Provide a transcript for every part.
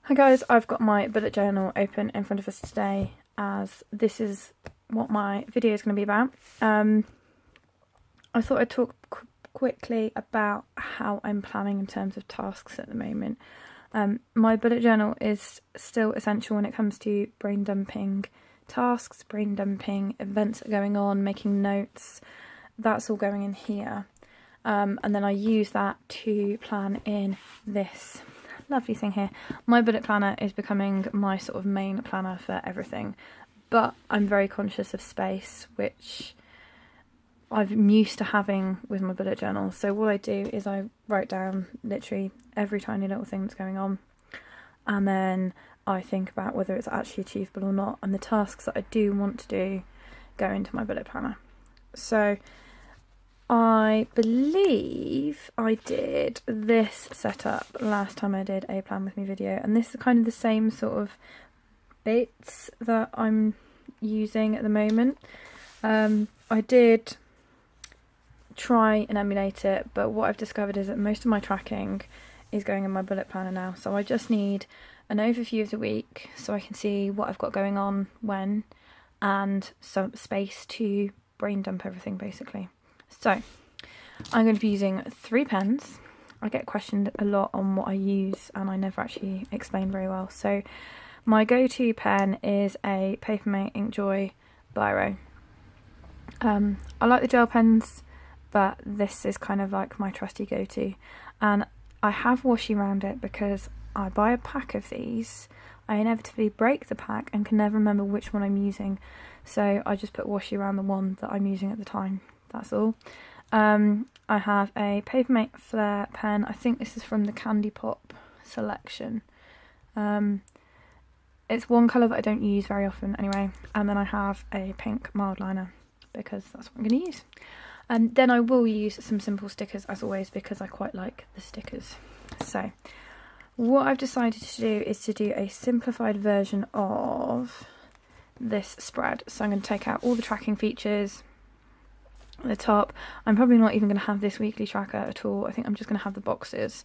Hi guys, I've got my bullet journal open in front of us today as this is what my video is going to be about. I thought I'd talk quickly about how I'm planning in terms of tasks at the moment. My bullet journal is still essential when it comes to brain dumping tasks, brain dumping events that are going on, making notes. That's all going in here. And then I use that to plan in this lovely thing here. My bullet planner is becoming my sort of main planner for everything, but I'm very conscious of space, which I'm used to having with my bullet journal. So what I do is I write down literally every tiny little thing that's going on, and then I think about whether it's actually achievable or not, and the tasks that I do want to do go into my bullet planner. So I believe I did this setup last time I did a Plan With Me video, and this is kind of the same sort of bits that I'm using at the moment. I did try and emulate it, but what I've discovered is that most of my tracking is going in my bullet planner now, so I just need an overview of the week so I can see what I've got going on when, and some space to brain dump everything basically. So I'm going to be using 3 pens. I get questioned a lot on what I use and I never actually explain very well. So my go-to pen is a Papermate inkjoy biro. I like the gel pens, but this is kind of like my trusty go-to. And I have washi around it because I buy a pack of these. I inevitably break the pack and can never remember which one I'm using. So I just put washi around the one that I'm using at the time. That's all. I have a Papermate Flair pen. I think this is from the Candy Pop selection. It's one colour that I don't use very often anyway. And then I have a pink mildliner because that's what I'm going to use. And then I will use some simple stickers as always because I quite like the stickers. So what I've decided to do is to do a simplified version of this spread. So I'm going to take out all the tracking features at the top. I'm probably not even going to have this weekly tracker at all. I think I'm just going to have the boxes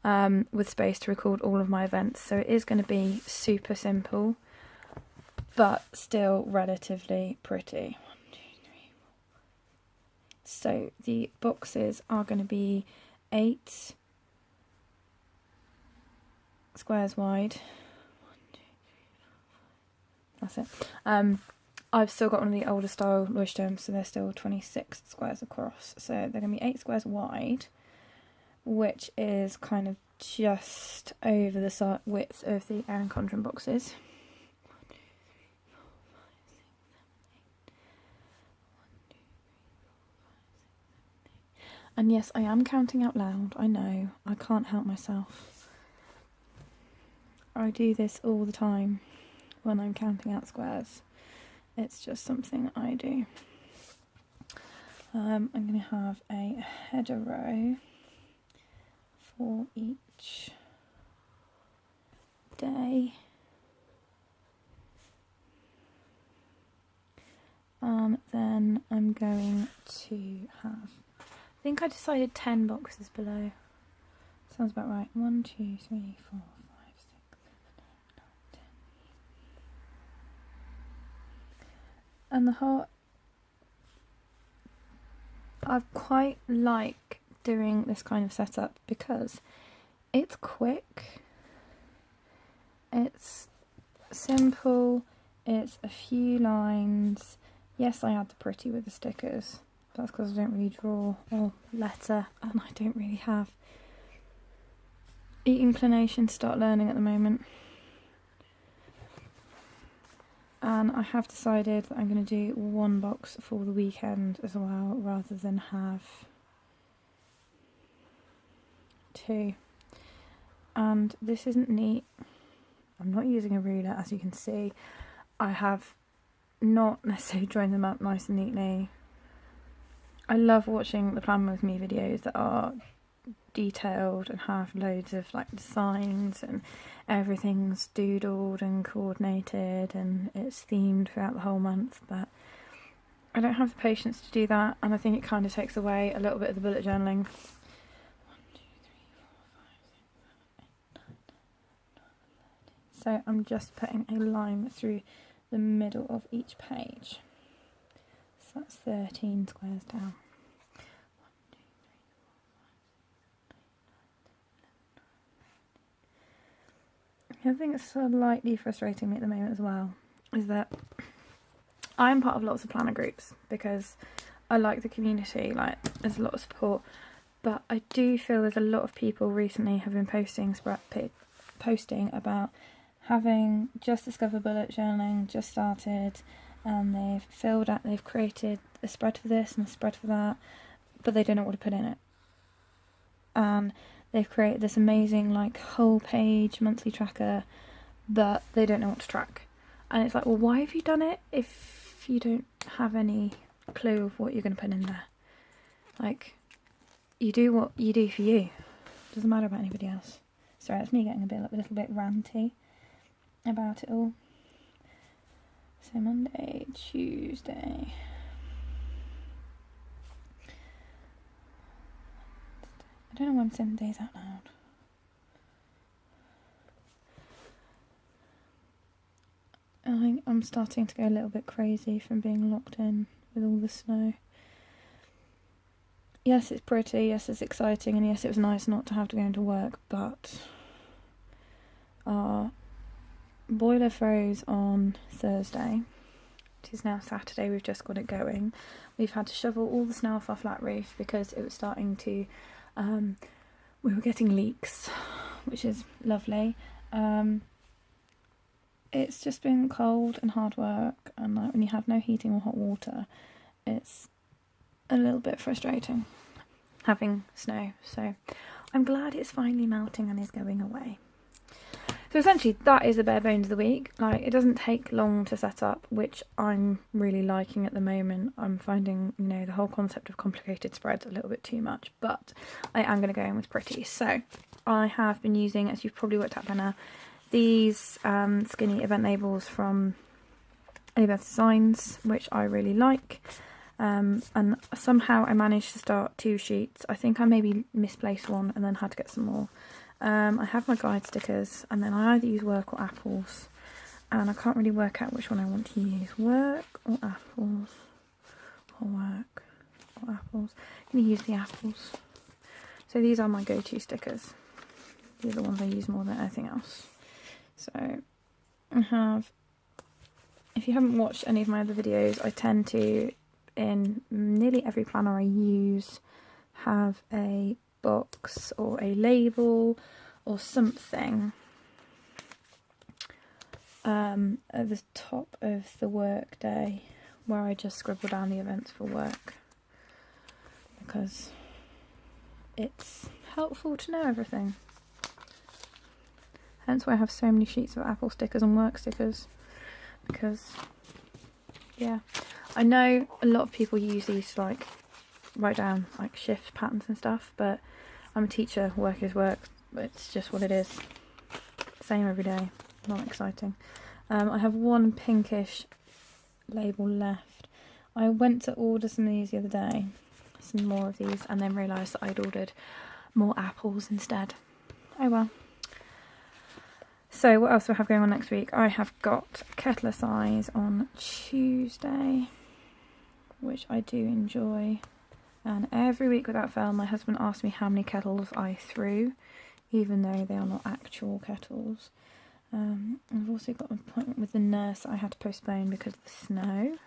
with space to record all of my events. So it is going to be super simple, but still relatively pretty. 1, 2, 3, 4. So the boxes are going to be 8 squares wide. 1, 2, 3, 4, 5. That's it. I've still got one of the older style Leuchtturm, so they're still 26 squares across. So they're going to be 8 squares wide, which is kind of just over the width of the Erin Condren boxes. 1, 2, 3, 4, 5, 6, 7, 8. 1, 2, 3, 4, 5, 6, 7, 8. And yes, I am counting out loud. I know, I can't help myself. I do this all the time when I'm counting out squares. It's just something I do. I'm going to have a header row for each day. Then I'm going to have, I think I decided 10 boxes below. Sounds about right. 1, 2, 3, 4, 5, 6, 7, 8, 9, 10. And the whole, I quite like doing this kind of setup because it's quick, it's simple, it's a few lines. Yes, I add the pretty with the stickers. That's because I don't really draw or letter, and I don't really have the inclination to start learning at the moment. And I have decided that I'm going to do 1 box for the weekend as well, rather than have 2. And this isn't neat. I'm not using a ruler, as you can see. I have not necessarily joined them up nice and neatly. I love watching the Plan With Me videos that are detailed and have loads of like designs and everything's doodled and coordinated and it's themed throughout the whole month, but I don't have the patience to do that, and I think it kind of takes away a little bit of the bullet journaling. 1, 2, 3, 4, 5, 6, 7, 8, 9, 10, 11, So I'm just putting a line through the middle of each page. So that's 13 squares down. 1, 2, 3, 4, 5, 6, 7, 8, 9, 10. The thing that's slightly frustrating me at the moment as well is that I'm part of lots of planner groups because I like the community, like there's a lot of support, but I do feel there's a lot of people recently have been posting about having just discovered bullet journaling, just started, and they've created a spread for this and a spread for that, but they don't know what to put in it. And they've created this amazing like whole page monthly tracker, but they don't know what to track. And it's like, well, why have you done it if you don't have any clue of what you're going to put in there? Like, you do what you do for you. Doesn't matter about anybody else. Sorry, that's me getting a little bit ranty about it all. So Monday, Tuesday. I don't know why I'm saying the days out loud. I think I'm starting to go a little bit crazy from being locked in with all the snow. Yes, it's pretty, yes, it's exciting, and yes, it was nice not to have to go into work, but our boiler froze on Thursday. It is now Saturday, we've just got it going. We've had to shovel all the snow off our flat roof because it was starting to, we were getting leaks, which is lovely. It's just been cold and hard work, and like when you have no heating or hot water, it's a little bit frustrating having snow. So I'm glad it's finally melting and is going away. So essentially that is the bare bones of the week. Like, it doesn't take long to set up, which I'm really liking at the moment. I'm finding, you know, the whole concept of complicated spreads a little bit too much, but I am going to go in with pretty. So I have been using, as you've probably worked out by now, these skinny event labels from 5th-11th Designs, which I really like. And somehow I managed to start 2 sheets. I think I maybe misplaced one and then had to get some more. I have my guide stickers, and then I either use work or apples, and I can't really work out which one I want to use, work or apples, or work or apples. I'm going to use the apples. So these are my go-to stickers. These are the ones I use more than anything else. So I have, if you haven't watched any of my other videos, I tend to, in nearly every planner I use, have a box or a label or something at the top of the work day where I just scribble down the events for work, because it's helpful to know everything. Hence why I have so many sheets of apple stickers and work stickers, because yeah, I know a lot of people use these to like write down like shift patterns and stuff, but I'm a teacher, work is work, it's just what it is. Same every day, not exciting. I have one pinkish label left. I went to order some of these the other day, some more of these, and then realised that I'd ordered more apples instead. Oh well. So what else do I have going on next week? I have got Kettle Size on Tuesday, which I do enjoy. And every week without fail, my husband asks me how many kettles I threw, even though they are not actual kettles. I've also got an appointment with the nurse that I had to postpone because of the snow.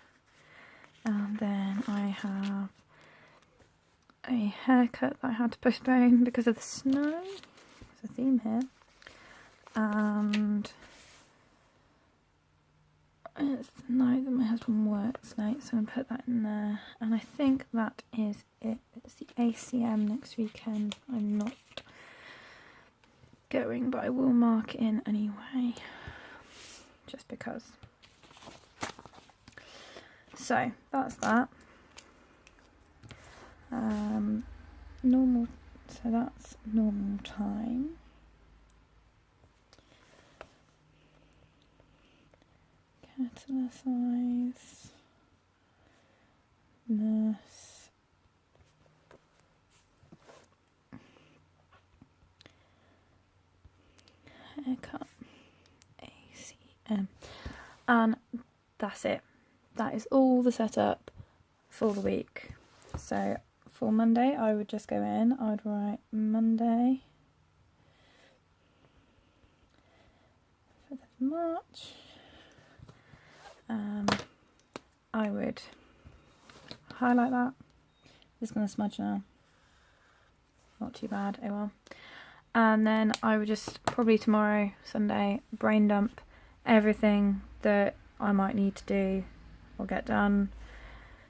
And then I have a haircut that I had to postpone because of the snow. There's a theme here. And it's the night that my husband works late, so I'm going to put that in there. And I think that is it. It's the ACM next weekend. I'm not going, but I will mark it in anyway, just because. So that's that. Normal. So that's normal time. Kettle size, nurse, haircut, And that's it. That is all the setup for the week. So for Monday, I would just go in, I would write Monday, 5th of March. I would highlight that. Just going to smudge now. Not too bad, oh well. And then I would just, probably tomorrow, Sunday, brain dump everything that I might need to do or get done,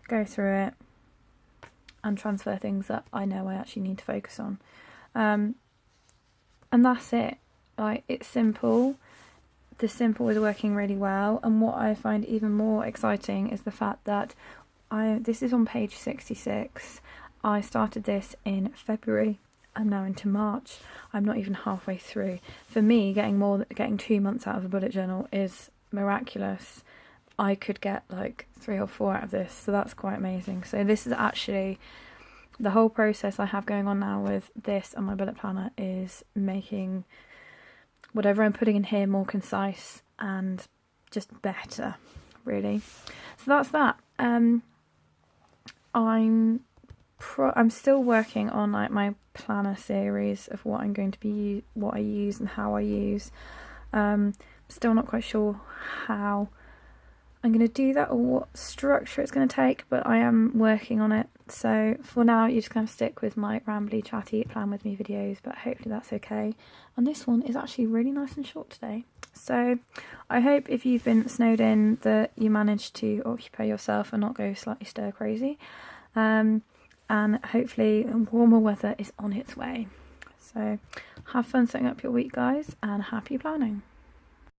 go through it, and transfer things that I know I actually need to focus on. And that's it. Like, it's simple. The simple is working really well, and what I find even more exciting is the fact that this is on page 66. I started this in February. I'm now into March. I'm not even halfway through. For me, getting 2 months out of a bullet journal is miraculous. I could get like 3 or 4 out of this, so that's quite amazing. So this is actually the whole process I have going on now with this and my bullet planner is making whatever I'm putting in here more concise and just better, really. So that's that. I'm still working on like my planner series of what I'm going to be, what I use and how I use. Still not quite sure how I'm going to do that or what structure it's going to take, but I am working on it. So for now, you're just going to stick with my rambly, chatty, plan with me videos, but hopefully that's okay. And this one is actually really nice and short today. So I hope if you've been snowed in that you managed to occupy yourself and not go slightly stir crazy. And hopefully warmer weather is on its way. So have fun setting up your week, guys, and happy planning.